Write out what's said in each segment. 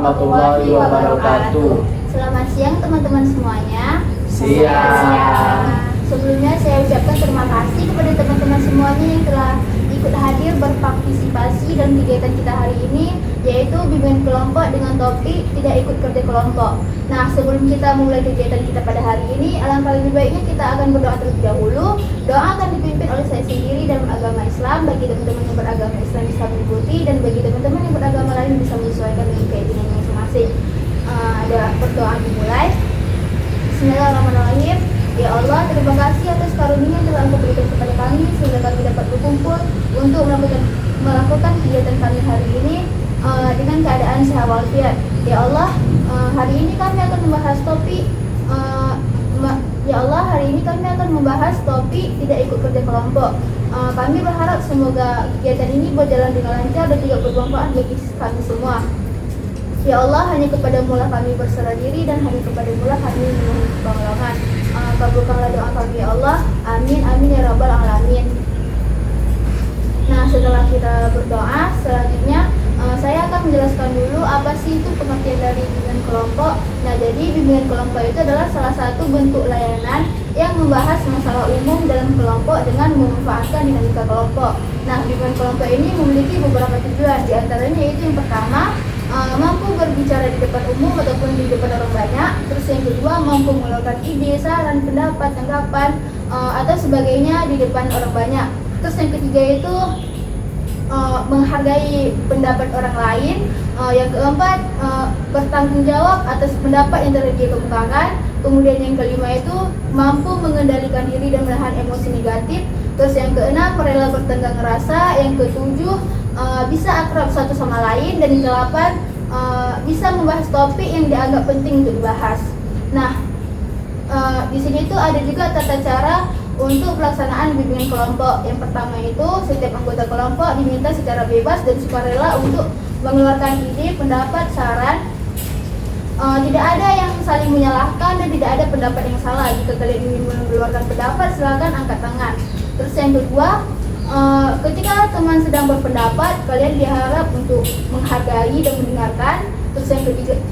warahmatullahi wabarakatuh. Selamat siang teman-teman semuanya. Siang. Sebelumnya saya ucapkan terima kasih kepada teman-teman semuanya yang telah ikut hadir berpartisipasi dalam kegiatan kita hari ini, yaitu bimbingan kelompok dengan topik tidak ikut kerja kelompok. Nah, sebelum kita mulai kegiatan kita pada hari ini, alangkah lebih baiknya kita akan berdoa terlebih dahulu. Doa akan dipimpin oleh saya sendiri dalam agama Islam. Bagi teman-teman yang beragama Islam bisa mengikuti, dan bagi teman-teman yang beragama lain bisa menyesuaikan dengan keinginannya masing-masing. Ada berdoa dimulai. Bismillahirrahmanirrahim. Ya Allah, terima kasih atas karunia yang telah Engkau berikan kepada kami sehingga kami dapat berkumpul untuk melakukan kegiatan kami hari ini dengan keadaan sehat walafiat. Ya Allah, hari ini kami akan membahas topik tidak ikut kerja kelompok. Kami berharap semoga kegiatan ini berjalan dengan lancar dan juga bermanfaat bagi kami semua. Ya Allah, hanya kepadamu lah kami berserah diri dan hanya kepadamu lah kami memohon pertolongan. Kabulkanlah doa kami ya Allah. Amin amin ya rabbal alamin. Nah, setelah kita berdoa, selanjutnya saya akan menjelaskan dulu apa sih itu pengertian dari bimbingan kelompok. Nah, jadi bimbingan kelompok itu adalah salah satu bentuk layanan yang membahas masalah umum dalam kelompok dengan memanfaatkan dinamika kelompok. Nah, bimbingan kelompok ini memiliki beberapa tujuan. Di antaranya itu yang pertama, mampu berbicara di depan umum ataupun di depan orang banyak. Terus yang kedua, mampu mengeluarkan ide, saran, pendapat, tanggapan atau sebagainya di depan orang banyak. Terus yang ketiga itu menghargai pendapat orang lain. Yang keempat, bertanggung jawab atas pendapat yang telah dia kemukakan. Kemudian yang kelima itu mampu mengendalikan diri dan menahan emosi negatif. Terus yang keenam, rela bertenggang rasa. Yang ketujuh, bisa akrab satu sama lain. Dan yang kedelapan, bisa membahas topik yang dianggap penting untuk dibahas. Nah, di sini itu ada juga tata cara untuk pelaksanaan bimbingan kelompok. Yang pertama itu, setiap anggota kelompok diminta secara bebas dan sukarela untuk mengeluarkan ide, pendapat, saran. Tidak ada yang saling menyalahkan dan tidak ada pendapat yang salah. Jika kalian ingin mengeluarkan pendapat, silakan angkat tangan. Terus yang kedua, ketika teman sedang berpendapat, kalian diharap untuk menghargai dan mendengarkan. Terus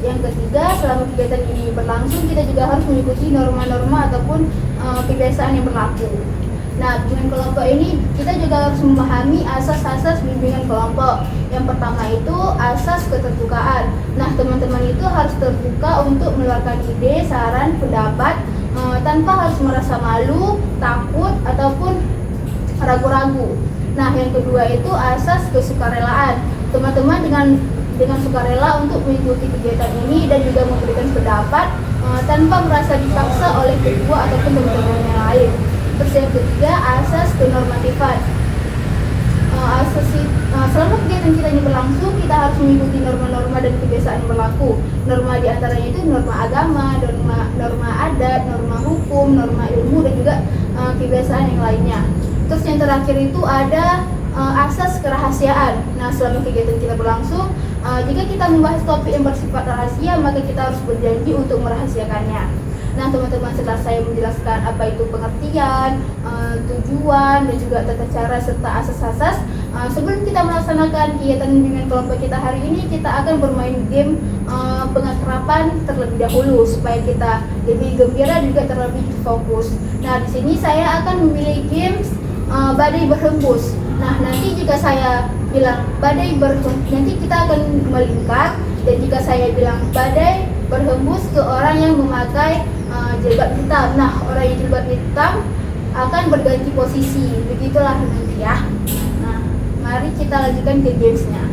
yang ketiga, selama kegiatan ini berlangsung, kita juga harus mengikuti norma-norma ataupun kebiasaan yang berlaku. Nah, bimbingan kelompok ini kita juga harus memahami asas-asas bimbingan kelompok. Yang pertama itu asas keterbukaan. Nah, teman-teman itu harus terbuka untuk mengeluarkan ide, saran, pendapat tanpa harus merasa malu, takut ataupun ragu-ragu. Nah, yang kedua itu asas kesukarelaan. Teman-teman dengan sukarela untuk mengikuti kegiatan ini dan juga memberikan pendapat tanpa merasa dipaksa oleh ketua ataupun teman-teman yang lain. Terus yang ketiga, asas kenormatifan. Selama kegiatan kita ini berlangsung, kita harus mengikuti norma-norma dan kebiasaan yang berlaku. Norma diantaranya itu norma agama, norma adat, norma hukum, norma ilmu, dan juga kebiasaan yang lainnya. Terus yang terakhir itu ada asas kerahasiaan. Nah, selama kegiatan kita berlangsung, jika kita membahas topik yang bersifat rahasia, maka kita harus berjanji untuk merahasiakannya. Nah, teman-teman, setelah saya menjelaskan apa itu pengertian, tujuan, dan juga tata cara serta asas-asas, sebelum kita melaksanakan kegiatan bimbingan kelompok kita hari ini, kita akan bermain game pengakraban terlebih dahulu supaya kita lebih gembira dan juga terlebih fokus. Nah, di sini saya akan memilih games badai berhembus. Nah, nanti jika saya bilang badai berhembus, nanti kita akan melingkar, dan jika saya bilang badai berhembus ke orang yang memakai jilbab hitam, nah orang yang jilbab hitam akan berganti posisi. Begitulah nanti ya. Nah, mari kita lanjutkan ke gamesnya.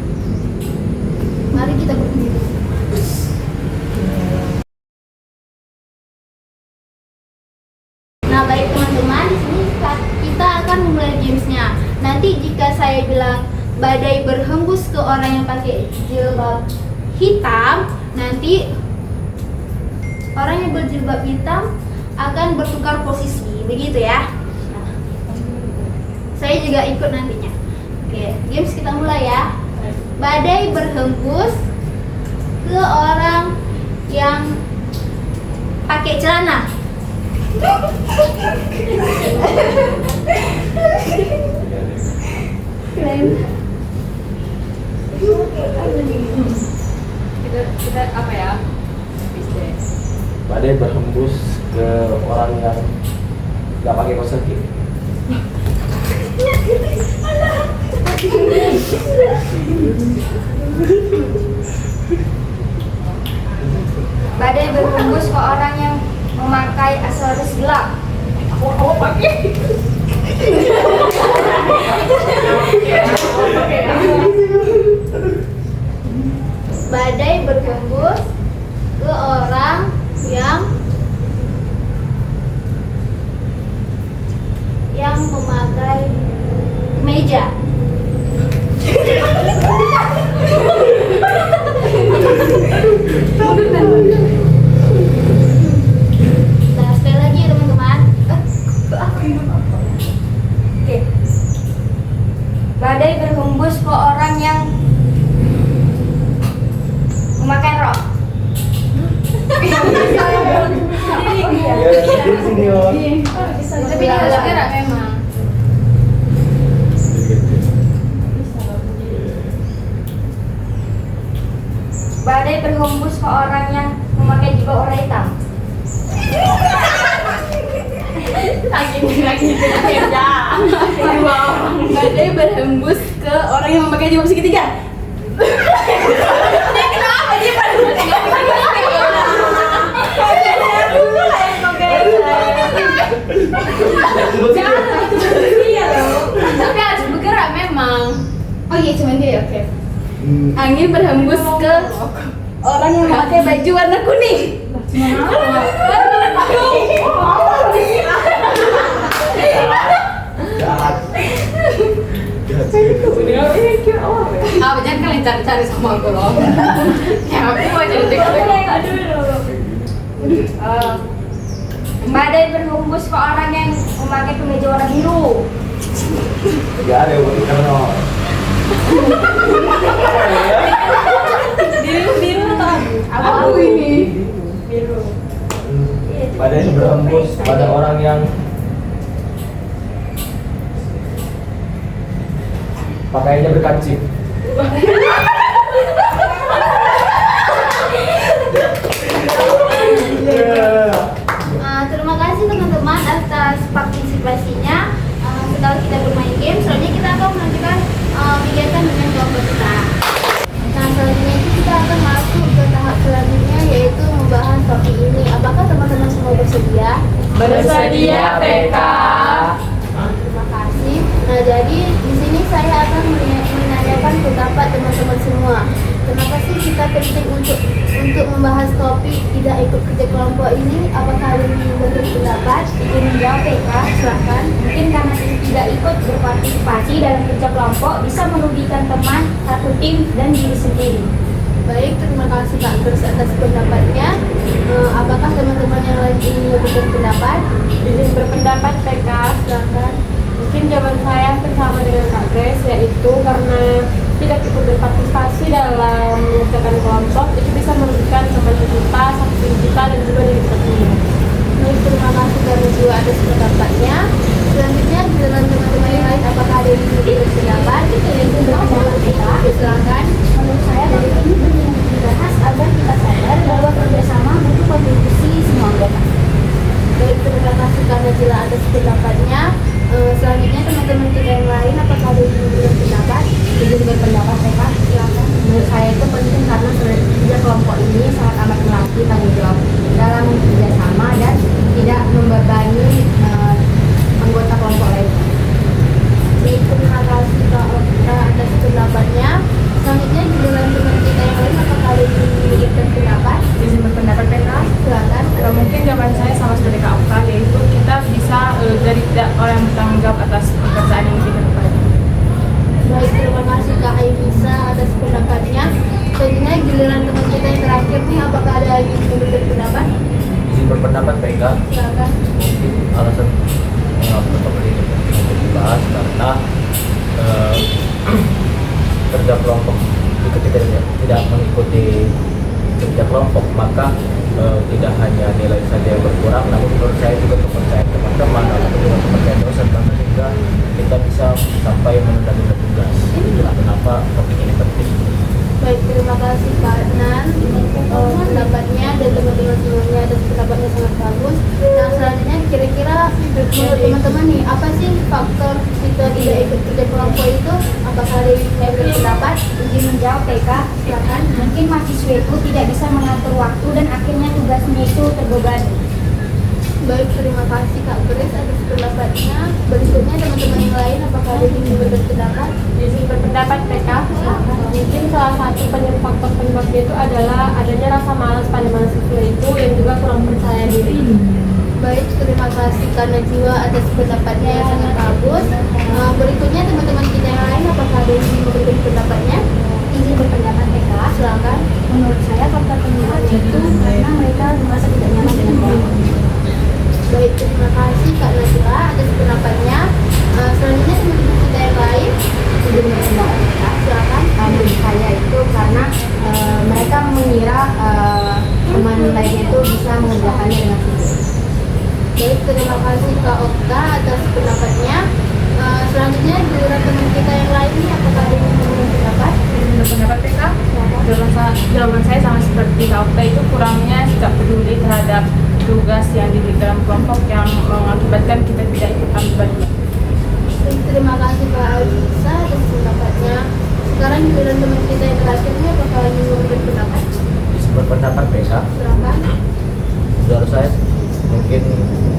Mari kita berdiri. Nah, baik teman-teman, di sini kita akan memulai gamesnya. Nanti jika saya bilang badai berhembus ke orang yang pakai jilbab hitam, nanti orang yang berjilbab hitam akan bertukar posisi, begitu ya. Nah, saya juga ikut nantinya. Oke, games kita mulai ya. Badai berhembus ke orang yang pakai celana. Keren. kita apa ya? Badai berhembus ke orang yang nggak pakai kaos kaki. Badai berhembus ke orang yang memakai aksesoris gelap. Aku pakai. Badai berhembus ke orang yang memakai meja. Nah, sekali lagi teman-teman. Oke. Badai berhembus ke orang yang memakai rok. Sini oh. Tapi dia harus gerak memang. Badai berhembus ke orang yang memakai jubah warna hitam. Badai berhembus ke orang yang memakai jubah segitiga. Kenapa dia pada tapi harus bergerak memang. Oh iya, cuman dia oke. Angin berhembus ke orang yang memakai baju warna kuning. Jahat. Apa jangan kalian cari-cari sama aku loh. Yang aku mau jadi Badai berhembus ke orang yang memakai kemeja warna biru. Tidak ada yang pakai karena biru atau Aku ini? biru. badai berhembus pada orang yang pakaiannya berkancing. Terima kasih teman-teman atas partisipasinya. Setelah kita bermain game, selanjutnya kita akan melanjutkan kegiatan dengan kelompok kita. Nah, selanjutnya itu kita akan masuk ke tahap selanjutnya, yaitu membahas topik ini. Apakah teman-teman semua bersedia? Bersedia, PK. Terima kasih. Nah, jadi di sini saya akan menanyakan pendapat teman-teman semua. Kenapa sih kita penting untuk membahas topik tidak ikut kerja kelompok ini? Apakah ada yang berpendapat? Ingin menjawab PK, silahkan. Mungkin karena tidak ikut berpartisipasi dalam kerja kelompok bisa merugikan teman, satu tim, dan diri sendiri. Baik, terima kasih Kak Gers atas pendapatnya. Apakah teman-teman yang lain ingin berpendapat? Izin berpendapat PK. Silakan. Mungkin jawaban saya bersama dengan Kak Grace, yaitu karena tidak ikut berpartisipasi dalam mengerjakan kelompok itu bisa merugikan teman kita, satu tim kita, dan juga diri kita sendiri. Baik, terima kasih karena juga atas pendapatnya. Selanjutnya, dengan teman-teman yang lain, apakah ada yang ingin berpendapat? Yaitu berpendapat kita. Silakan. Menurut saya topik ini penting untuk dibahas agar kita sadar bahwa kerjasama butuh kontribusi semua anggota. Baik, terima kasih karena Jila atas pendapatnya. Selanjutnya teman-teman kita yang lain, apakah ada yang ingin berpendapat? Izin berpendapat PK, silakan. Menurut saya itu penting karena kerja kelompok ini sangat amat melatih tanggung jawab dalam kerjasama dan tidak membebani anggota kelompok lain. Baik, terima kasih Kak Okta atas pendapatnya. Selanjutnya giliran teman kita yang lain, apakah ada yang ingin berpendapat? Izin berpendapat PK. Silakan. Mungkin jawaban saya sama seperti Kak Okta, yaitu kita bisa dari tidak orang yang bertanggung jawab atas pekerjaan yang diberikan kepada kita. Baik, terima kasih Kak Aibisa atas pendapatnya. Selanjutnya giliran teman kita yang terakhir nih, apakah ada yang ingin berpendapat? Izin berpendapat PK. Silakan. Mungkin alasan mengapa topik ini penting untuk dibahas karena kerja kelompok ketika tidak mengikuti kerja kelompok maka tidak hanya nilai saja yang berkurang, namun menurut saya juga kepercayaan teman-teman atau juga kepercayaan dosen bahkan hingga kita bisa sampai menunda-nunda tugas. Itulah kenapa topik ini penting. Baik, terima kasih Kak Nan. kelompok itu, apakah ada yang ingin berpendapat? Izin menjawab TK, silakan. Mungkin mahasiswa itu tidak bisa mengatur waktu dan akhirnya tugasnya itu terbebani. Baik, terima kasih Kak Grace atas pendapatnya. Berikutnya teman-teman yang lain, apakah ada yang ingin berpendapat? Izin berpendapat PK. Mungkin salah satu faktor penyebabnya itu adalah adanya rasa malas pada mahasiswa itu yang juga kurang percaya diri. Baik, terima kasih Kak Najwa atas pendapatnya yang sangat bagus. Berikutnya teman-teman kita yang lain, apakah ada yang ingin memberikan pendapatnya? Izin berpendapat TK, Silakan. menurut saya faktor penyebabnya itu karena mereka merasa tidak nyaman dengan kelompok. Baik, terima kasih Kak Najwa atas pendapatnya. Selanjutnya teman-teman kita yang lain, Izin berpendapat TK, silakan. menurut saya itu karena mereka mengira teman lainnya itu bisa mengerjakannya dengan sendiri. Baik, terima kasih Kak Okta atas pendapatnya. Selanjutnya giliran teman kita yang lain nih, apakah ada yang ingin memberikan pendapat? Berpendapat PK? Jawaban saya sama seperti Kak Okta, itu kurangnya sikap peduli terhadap tugas yang diberikan dalam kelompok yang mengakibatkan kita tidak ikut terlibat. Baik, terima kasih Kak Alisa atas pendapatnya. Sekarang giliran teman kita yang terakhir nih, apakah ingin memberikan pendapat? Berpendapat Besa, Silakan. menurut saya mungkin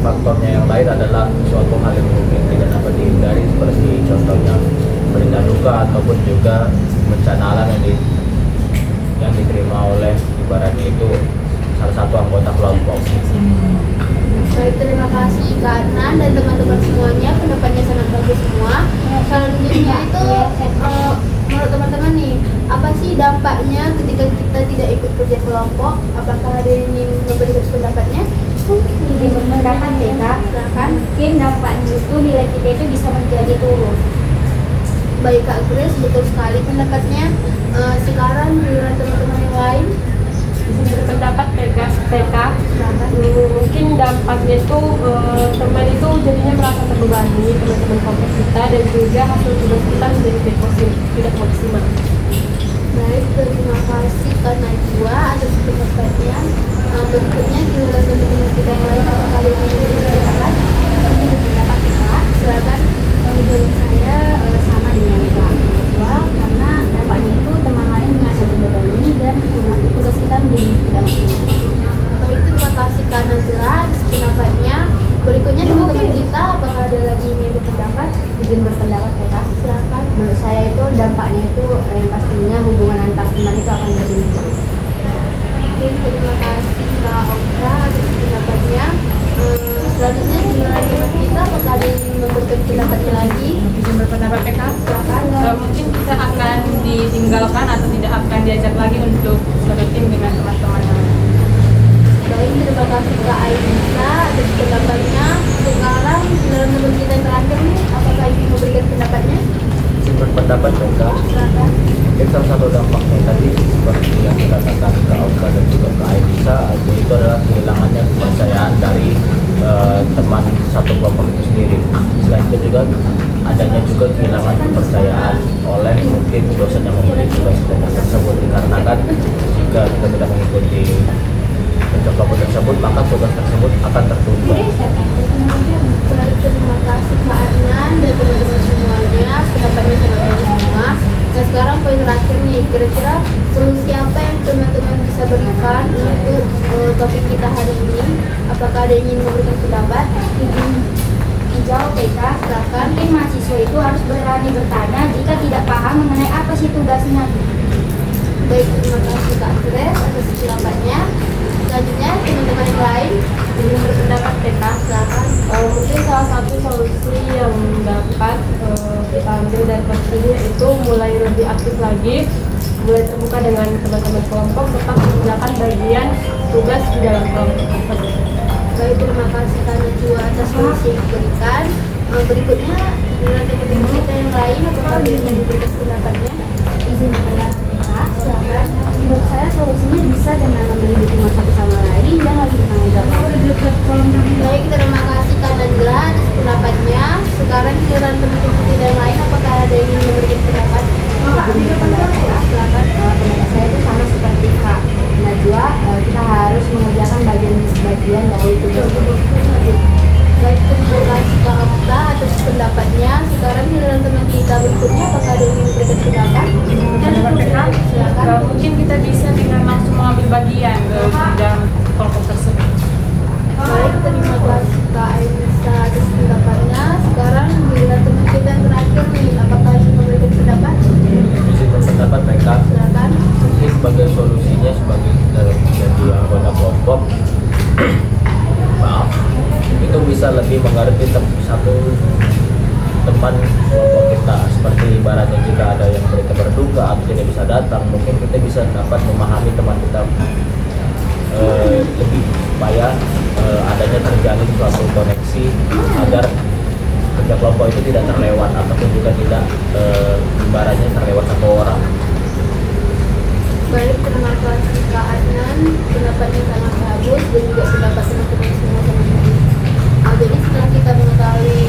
faktornya yang lain adalah suatu hal yang mungkin tidak dapat dihindari, seperti contohnya berita duka ataupun juga bencana alam yang diterima oleh ibaratnya itu salah satu anggota kelompok. Baik, terima kasih Kak Adnan dan teman-teman semuanya, pendapatnya sangat bagus semua. Selanjutnya itu menurut teman-teman nih, apa sih dampaknya ketika kita tidak ikut kerja kelompok? Apakah ada yang ingin memberikan pendapatnya? Izin berpendapat TK, Silakan. mungkin dampaknya itu nilai kita itu bisa menjadi turun. Baik Kak Grace, betul sekali pendapatnya. Sekarang giliran teman-teman yang lain. Izin berpendapat PK. Mungkin dampaknya itu teman itu jadinya merasa terbebani, teman-teman kelompok kita, dan juga hasil tugas kita menjadi tidak maksimal. Baik, terima kasih Kak Najwa atas pendapatnya. Berikutnya giliran teman-teman kita yang lain, apakah ada yang ingin berpendapat? Izin berpendapat TK, Silakan. menurut saya sama dengan Kak Najwa, karena dampaknya itu teman lain merasa terbebani dan tugas kita menjadi tidak maksimal. Baik, terima kasih Kak Najwa atas pendapatnya. Berikutnya teman-teman kita, apakah ada lagi yang ingin berpendapat? Izin berpendapat TK, Silakan. menurut saya itu dampaknya itu yang pastinya hubungan antar teman itu akan jadi menjadi. Oke, terima kasih Kak Okta atas pendapatnya. Selanjutnya giliran teman kita, apakah ada yang ingin memberikan pendapatnya lagi? Izin berpendapat PK. Silakan. Mungkin kita akan ditinggalkan atau tidak akan diajak lagi untuk satu tim dengan teman-teman yang lain. Baik, terima kasih Kak Aisyah atas pendapatnya. Sekarang giliran teman kita yang terakhir nih, apakah ingin memberikan pendapatnya? Berpendapat Besa, Silakan. mungkin salah satu dampaknya tadi seperti yang dikatakan Kak Oka dan juga Kak Aisyah, itu adalah kehilangannya kepercayaan dari teman satu kelompok itu sendiri. Selain itu juga adanya juga kehilangan kepercayaan oleh mungkin dosen yang memberi tugas tersebut, dikarenakan jika kita tidak mengikuti kerja kelompok tersebut maka tugas tersebut akan tertunda. Baik, terima kasih Kak Adnan dan teman-teman semuanya, pendapatnya sangat bagus semua. Nah, sekarang poin terakhir nih, kira-kira solusi apa yang teman-teman bisa berikan untuk topik kita hari ini? Apakah ada yang ingin memberikan pendapat? Izin menjawab TK, Silakan. mungkin mahasiswa itu harus berani bertanya jika tidak paham mengenai apa sih tugasnya. Baik, terima kasih Kak Grace atas pendapatnya. Selanjutnya teman-teman yang lain, Izin berpendapat PK. silakan. Mungkin salah satu solusi yang dapat kita ambil dari kasus ini itu mulai lebih aktif lagi, mulai terbuka dengan teman-teman kelompok, tetap menggunakan bagian tugas di dalam kelompok tersebut. Baik, terima kasih Kak Najwa atas solusi yang diberikan. Berikutnya giliran teman-teman kita yang lain, apakah ada yang ingin memberikan pendapatnya? Izin berpendapat TK, Silakan. menurut saya solusinya bisa dengan memberi dukungan satu sama lain dan lagi bertanggung jawab. Baik, terima kasih Kak Najwa atas pendapatnya. Sekarang giliran teman-teman kita yang lain, apakah ada yang ingin memberikan pendapat? Izin berpendapat TK, Silakan. pendapat saya itu sama seperti Kak Najwa, kita harus mengerjakan bagian dari tugas tersebut. Baik, terima kasih Kak Okta atas pendapatnya. Sekarang giliran teman kita berikutnya, bisa lebih mengerti satu teman kelompok kita. Seperti ibaratnya jika ada yang mereka berduka atau tidak bisa datang, mungkin kita bisa dapat memahami teman kita lebih supaya adanya terjalin suatu koneksi agar kerja kelompok itu tidak terlewat ataupun juga tidak ibaratnya terlewat satu orang. Baik, terima kasih Kak Adnan, pendapatnya sangat bagus dan juga pendapat teman-teman semua sangat bagus. Jadi setelah kita mengetahui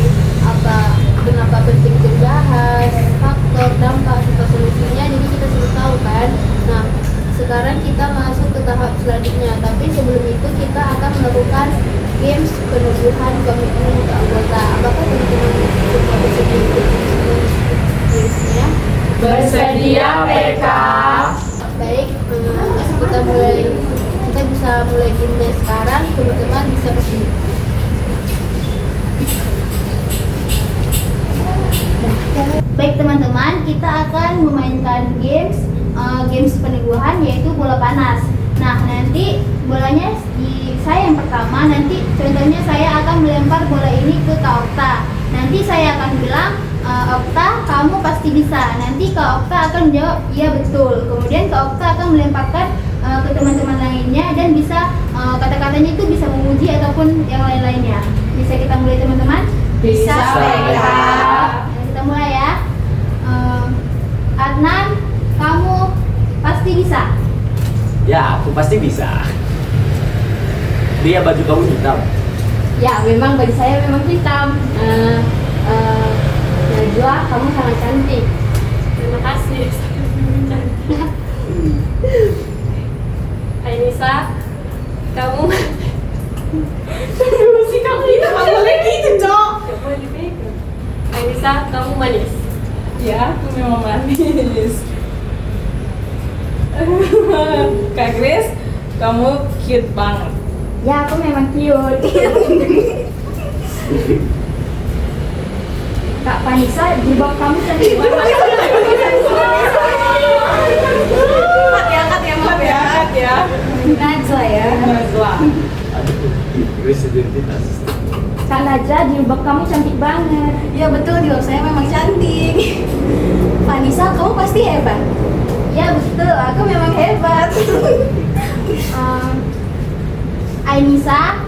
kenapa penting itu dibahas, faktor, dampak, serta solusinya, jadi kita sudah tahu kan. Nah, sekarang kita masuk ke tahap selanjutnya, tapi sebelum itu kita akan melakukan games peneguhan komitmen untuk anggota. Apakah teman-teman semua bersedia untuk gamesnya? Bersedia PK. Baik, kita bisa mulai gamenya sekarang. Teman-teman bisa berdiri. Baik teman-teman, kita akan memainkan games peneguhan, yaitu bola panas. Nah, nanti bolanya saya yang pertama. Nanti contohnya saya akan melempar bola ini ke Kak Okta. Nanti saya akan bilang, Okta, kamu pasti bisa. Nanti Kak Okta akan menjawab, iya betul. Kemudian Kak Okta akan melemparkan ke teman-teman lainnya, dan bisa kata-katanya itu bisa memuji ataupun yang lain-lainnya. Bisa kita mulai teman-teman? Bisa, PK. Kita mulai ya. Adnan, kamu pasti bisa. Ya, aku pasti bisa. Dia baju kamu hitam. Ya, memang baju saya memang hitam. Najwa, kamu sangat cantik. Terima kasih. Ainisa, kamu si kamu itu nggak boleh gitu dong. Nggak boleh dipegang. Ainisa, kamu manis. Ya, aku memang manis. Kak Grace, kamu cute banget. Ya, aku memang cute. Kak Vanessa, jilbab kamu cantik banget. Angkat ya. Najwa ya. Najwa. Grace identitas. Kak Najwa, jilbab kamu cantik banget. Ya betul, jilbab saya memang cantik. Vanessa, kamu pasti hebat. Ya betul, aku memang hebat. Ainisa,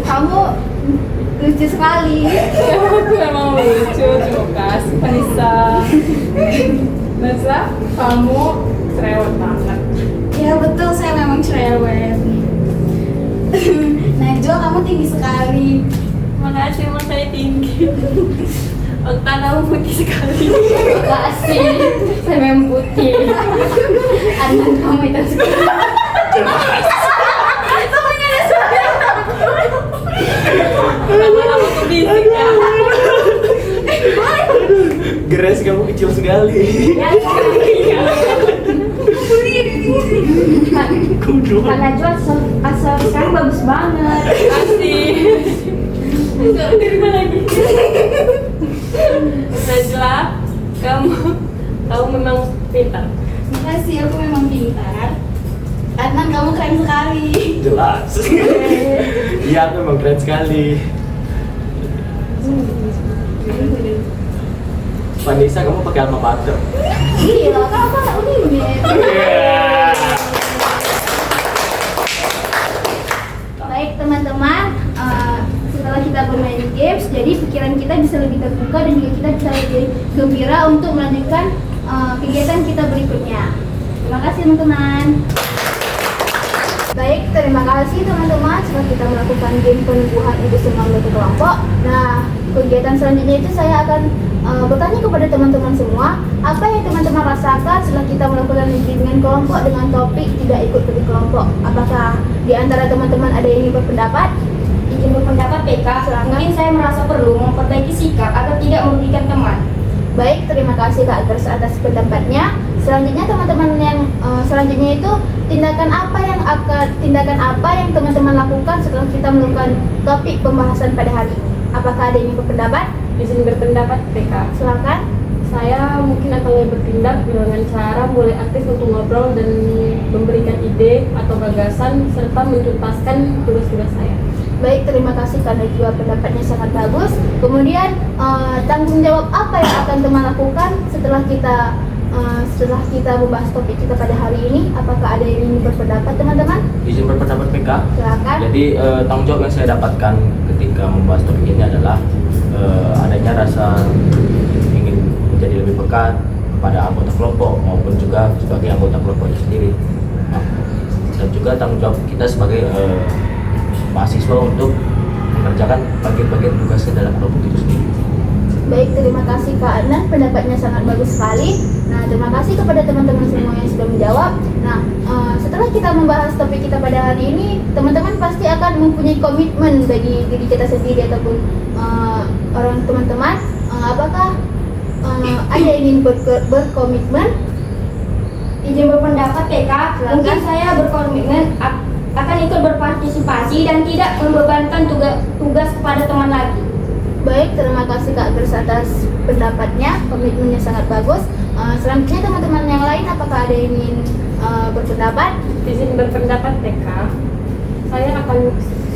kamu lucu sekali. Aku memang lucu, terima kasih Vanessa. Najwa, kamu cerewet banget. Ya betul, saya memang cerewet. Najwa, kamu tinggi sekali. Makasih, emang saya tinggi. Okta, kamu putih sekali. Makasih, saya memang putih. Adnan, kamu hitam sekali. Lama-lama tuh bisik ya. Grace, kamu kecil sekali. Kak Najwa, aksesoris sekarang bagus banget. Makasih. Nggak terima lagi. Najwa, kamu memang pintar. Makasih, aku memang pintar. Adnan, kamu keren sekali. Jelas. Iya, aku memang keren sekali. Vanessa, kamu pakai alma mater. Gila, kamu anak unimit. Baik teman-teman, setelah kita bermain games, jadi pikiran kita bisa lebih terbuka dan juga kita bisa lebih gembira untuk melanjutkan kegiatan kita berikutnya. Terima kasih teman-teman. Baik, terima kasih teman-teman setelah kita melakukan game peneguhan untuk semua anggota kelompok. Nah, kegiatan selanjutnya itu saya akan bertanya kepada teman-teman semua, apa yang teman-teman rasakan setelah kita melakukan bimbingan kelompok dengan topik tidak ikut pergi kelompok? Apakah di antara teman-teman ada yang ingin berpendapat? Izin berpendapat PK, mungkin saya merasa perlu memperbaiki sikap agar tidak merugikan teman. Baik, terima kasih Kak Agers atas pendapatnya. Selanjutnya teman-teman yang selanjutnya itu tindakan apa yang teman-teman lakukan setelah kita melakukan topik pembahasan pada hari ini? Apakah ada yang ingin berpendapat? Izin berpendapat PK. Silakan. Saya mungkin akan lebih bertindak dengan cara mulai aktif untuk ngobrol dan memberikan ide atau gagasan serta menuntaskan tugas-tugas saya. Baik, terima kasih karena juga pendapatnya sangat bagus. Kemudian tanggung jawab apa yang akan teman lakukan setelah kita membahas topik kita pada hari ini? Apakah ada yang ingin berpendapat teman-teman? Izin berpendapat PK. Silakan. Jadi tanggung jawab yang saya dapatkan ketika membahas topik ini adalah adanya rasa ingin menjadi lebih pekat kepada anggota kelompok maupun juga sebagai anggota kelompok itu sendiri. Dan juga tanggung jawab kita sebagai mahasiswa untuk mengerjakan bagian-bagian tugasnya dalam kelompok itu sendiri. Baik, terima kasih Kak Adnan, pendapatnya sangat bagus sekali. Nah, terima kasih kepada teman-teman semua yang sudah menjawab. Nah, setelah kita membahas topik kita pada hari ini, teman-teman pasti akan mempunyai komitmen bagi diri kita sendiri ataupun orang teman-teman. Apakah ada yang ingin berkomitmen? Izin berpendapat ya Kak, mungkin saya berkomitmen akan ikut berpartisipasi dan tidak membebankan tugas kepada teman lagi. Baik, terima kasih Kak Gers atas pendapatnya, komitmennya sangat bagus. Selanjutnya teman-teman yang lain, apakah ada yang ingin berpendapat? Izin berpendapat TK,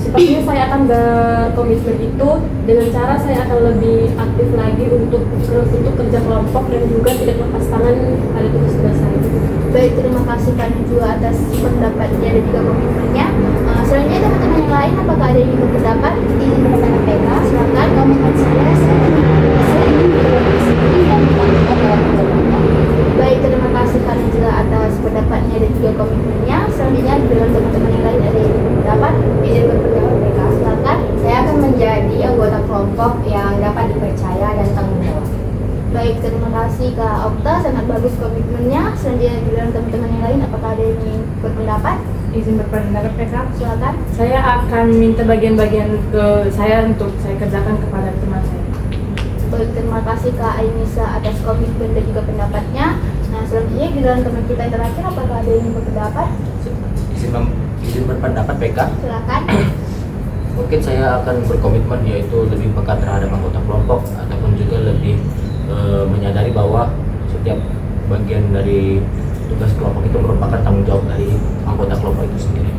sepertinya saya akan berkomitmen itu dengan cara saya akan lebih aktif lagi untuk kerja kelompok dan juga tidak lepas tangan pada tugas-tugas saya. Baik, terima kasih Kak juga atas pendapatnya dan juga komitmennya. Selanjutnya teman-teman yang lain, apakah ada yang ingin berpendapat? Izin berpendapat PK, Silakan. komitmen saya ingin berdisiplin dan bertanggung jawab dalam kelompok. Baik, terima kasih Kak juga atas pendapatnya dan juga komitmennya. Selanjutnya dengan teman-teman yang lain ada yang ingin berpendapat? Izin berpendapat PK, Silakan. saya akan menjadi anggota kelompok yang dapat dipercaya dan tanggung jawab. Baik, terima kasih Kak Okta, sangat bagus komitmennya. Selanjutnya dengan teman-teman yang lain, apakah ada yang ingin berpendapat? Izin berpendapat PK. Silakan. Saya akan minta bagian-bagian ke saya untuk saya kerjakan kepada teman saya. Baik, terima kasih Kak Ainisa atas komitmen dan juga pendapatnya. Nah, selanjutnya di dalam teman kita yang terakhir, apakah ada yang ingin berpendapat? Izin berpendapat PK. Silakan. Mungkin saya akan berkomitmen yaitu lebih pekat terhadap anggota kelompok ataupun juga lebih menyadari bahwa setiap bagian dari tugas kelompok itu merupakan tanggung jawab dari anggota kelompok itu sendiri.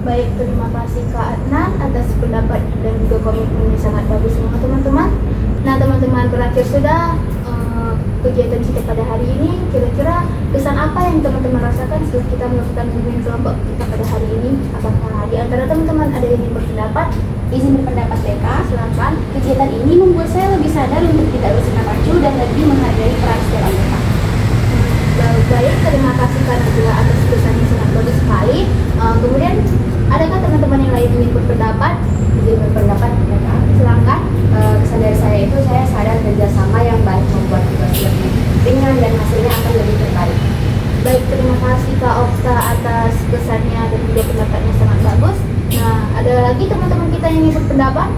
Baik, terima kasih Kak Adnan atas pendapat dan juga komitmen yang sangat bagus semua teman-teman. Nah teman-teman, berakhir sudah kegiatan kita pada hari ini. Kira-kira kesan apa yang teman-teman rasakan setelah kita melakukan bimbingan kelompok kita pada hari ini? Apakah di antara teman-teman ada yang ingin berpendapat? Izin berpendapat PK, Silakan. kegiatan ini membuat saya lebih sadar untuk tidak bersikap acuh dan lebih menghargai peran setiap anggota. Baik, terima kasih karena juga atas kesan yang sangat bagus sekali. Kemudian, adakah teman-teman yang lain ingin berpendapat? Izin berpendapat PK, Silakan. kesan dari saya itu saya sadar kerjasama yang baik membuat tugas lebih ringan dan hasilnya akan lebih terbaik. Baik, terima kasih Kak Okta atas kesannya dan juga pendapatnya sangat bagus. Nah, ada lagi teman-teman kita yang ingin berpendapat?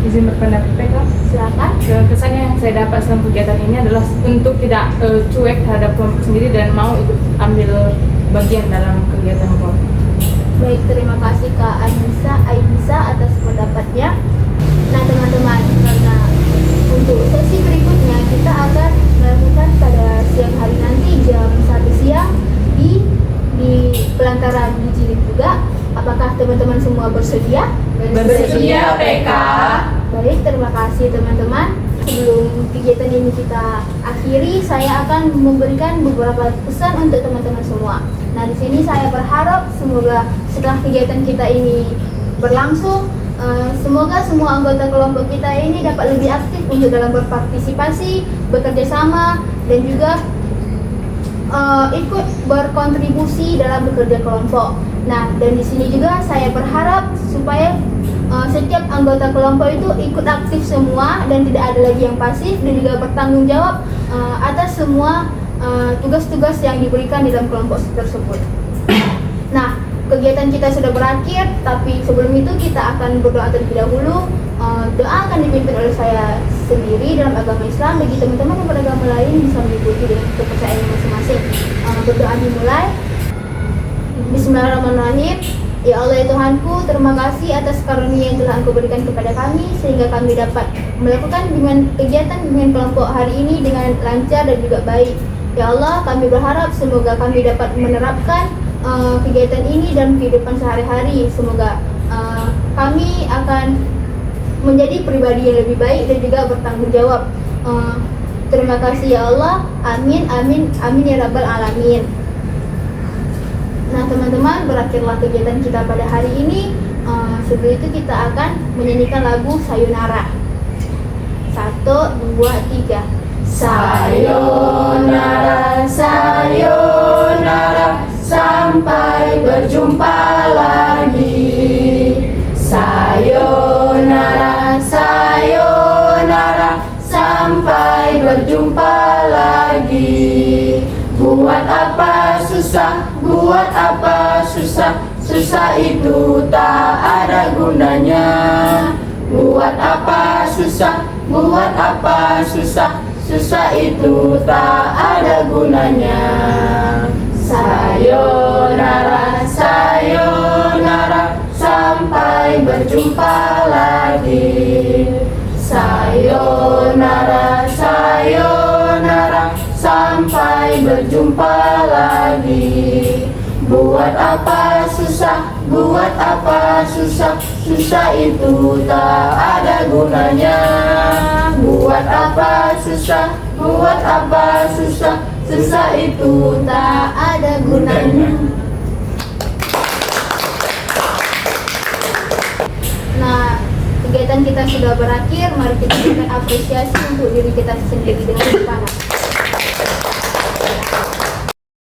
Izin berpendapat PK. Silakan. Kesan yang saya dapat selama kegiatan ini adalah untuk tidak cuek terhadap kelompok sendiri dan mau ikut ambil bagian dalam kegiatan kelompok. Baik, terima kasih Kak Ainisa atas pendapatnya. Nah teman-teman, karena untuk sesi berikutnya kita akan melakukan pada siang hari nanti jam 1 siang di pelantaran di Jilid juga. Apakah teman-teman semua bersedia? Bersedia, PK. Baik, terima kasih teman-teman. Sebelum kegiatan ini kita akhiri, saya akan memberikan beberapa pesan untuk teman-teman semua. Nah, di sini saya berharap semoga setelah kegiatan kita ini berlangsung, semoga semua anggota kelompok kita ini dapat lebih aktif untuk dalam berpartisipasi, bekerja sama, dan juga ikut berkontribusi dalam bekerja kelompok. Nah, dan di sini juga saya berharap supaya setiap anggota kelompok itu ikut aktif semua dan tidak ada lagi yang pasif, dan juga bertanggung jawab atas semua tugas-tugas yang diberikan di dalam kelompok tersebut. Nah, kegiatan kita sudah berakhir, tapi sebelum itu kita akan berdoa terlebih dahulu. Doa akan dipimpin oleh saya sendiri dalam agama Islam. Bagi teman-teman yang beragama lain bisa mengikuti dengan kepercayaan masing-masing. Berdoa dimulai. Bismillahirrahmanirrahim. Ya Allah ya Tuhanku, terima kasih atas karunia yang telah Engkau berikan kepada kami sehingga kami dapat melakukan kegiatan bimbingan kelompok hari ini dengan lancar dan juga baik. Ya Allah, kami berharap semoga kami dapat menerapkan kegiatan ini dalam kehidupan sehari-hari. Semoga kami akan menjadi pribadi yang lebih baik dan juga bertanggung jawab. Terima kasih ya Allah, amin amin amin ya rabbal alamin. Nah teman-teman, berakhirlah kegiatan kita pada hari ini. Sebelum itu kita akan menyanyikan lagu Sayonara. 1, 2, 3. Sayonara, sayonara, sampai berjumpa lagi. Sayonara, sayonara, sampai berjumpa lagi. Buat apa susah, buat apa susah, susah itu tak ada gunanya. Buat apa susah, buat apa susah, susah itu tak ada gunanya. Sayonara, sayonara, sampai berjumpa lagi. Sayonara, sayonara, sampai berjumpa lagi. Buat apa susah, buat apa susah, susah itu tak ada gunanya. Buat apa susah, buat apa susah, susah itu tak ada gunanya. Nah, kegiatan kita sudah berakhir. Mari kita berikan apresiasi untuk diri kita sendiri dengan semangat.